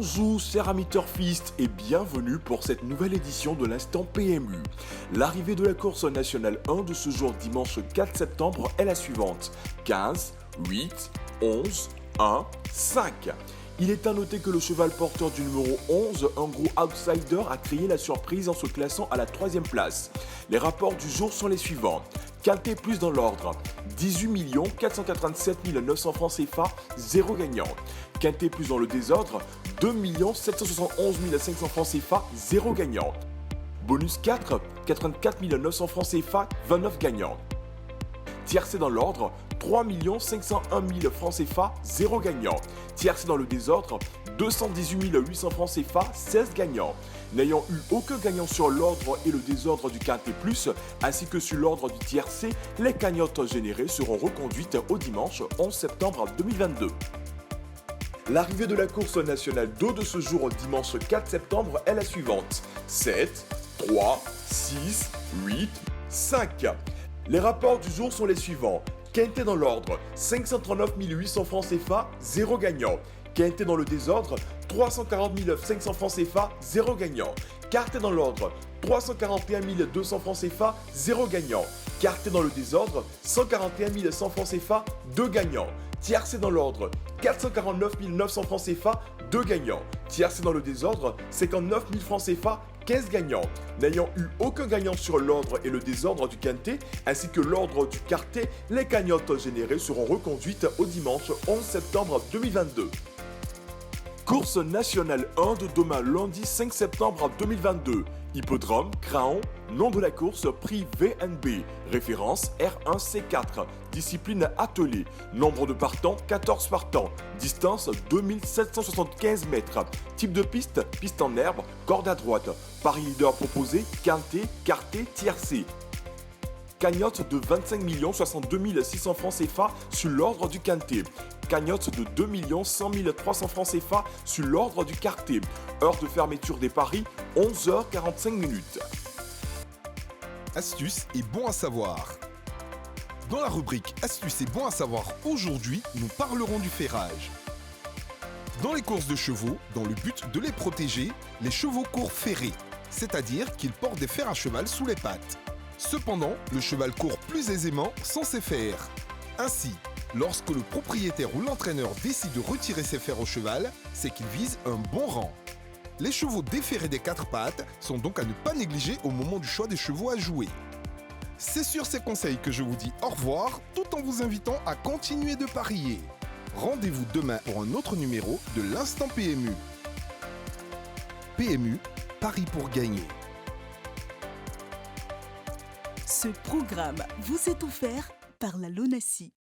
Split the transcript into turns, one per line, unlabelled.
Bonjour chers amis turfistes et bienvenue pour cette nouvelle édition de l'Instant PMU. L'arrivée de la course nationale 1 de ce jour dimanche 4 septembre est la suivante. 15, 8, 11, 1, 5. Il est à noter que le cheval porteur du numéro 11, un gros outsider, a créé la surprise en se classant à la 3e place. Les rapports du jour sont les suivants. Quintet plus dans l'ordre, 18 487 900 francs CFA, 0 gagnant. Quintet plus dans le désordre, 2 771 500 francs CFA, 0 gagnant. Bonus 4, 84 900 francs CFA, 29 gagnants. Tiercé dans l'ordre, 3 501 000 francs CFA, 0 gagnant. Tiercé dans le désordre, 218 800 francs CFA, 16 gagnants. N'ayant eu aucun gagnant sur l'ordre et le désordre du Quintet Plus, ainsi que sur l'ordre du tiercé, les cagnottes générées seront reconduites au dimanche 11 septembre 2022. L'arrivée de la course nationale 2 de ce jour dimanche 4 septembre est la suivante. 7, 3, 6, 8, 5. Les rapports du jour sont les suivants. Quintet dans l'ordre, 539 800 francs CFA, 0 gagnant. Quintet dans le désordre, 340 500 francs CFA, 0 gagnant. Quartet dans l'ordre, 341 200 francs CFA, 0 gagnant. Quartet dans le désordre, 141 100 francs CFA, 2 gagnants. Tiercé dans l'ordre, 449 900 francs CFA, 2 gagnants. Tiercé dans le désordre, 59 000 francs CFA, 15 gagnants. N'ayant eu aucun gagnant sur l'ordre et le désordre du Quintet, ainsi que l'ordre du Quartet, les cagnottes générées seront reconduites au dimanche 11 septembre 2022. Course nationale 1 de demain lundi 5 septembre 2022. Hippodrome, Craon, nom de la course, prix VNB, référence R1C4, discipline attelée, nombre de partants 14 partants, distance 2775 mètres, type de piste, piste en herbe, corde à droite, pari leader proposé, quintet, quartet, tiercé. Cagnotte de 25 62 600 francs CFA sur l'ordre du Quintet. Cagnotte de 2 100 300 francs CFA sur l'ordre du Quartet. Heure de fermeture des paris, 11h45.
Astuces et bons à savoir. Dans la rubrique Astuces et bons à savoir, aujourd'hui, nous parlerons du ferrage. Dans les courses de chevaux, dans le but de les protéger, les chevaux courent ferrés, c'est-à-dire qu'ils portent des fers à cheval sous les pattes. Cependant, le cheval court plus aisément sans ses fers. Ainsi, lorsque le propriétaire ou l'entraîneur décide de retirer ses fers au cheval, c'est qu'il vise un bon rang. Les chevaux déferrés des 4 pattes sont donc à ne pas négliger au moment du choix des chevaux à jouer. C'est sur ces conseils que je vous dis au revoir, tout en vous invitant à continuer de parier. Rendez-vous demain pour un autre numéro de l'Instant PMU. PMU, Paris pour gagner.
Ce programme vous est offert par la LONASI.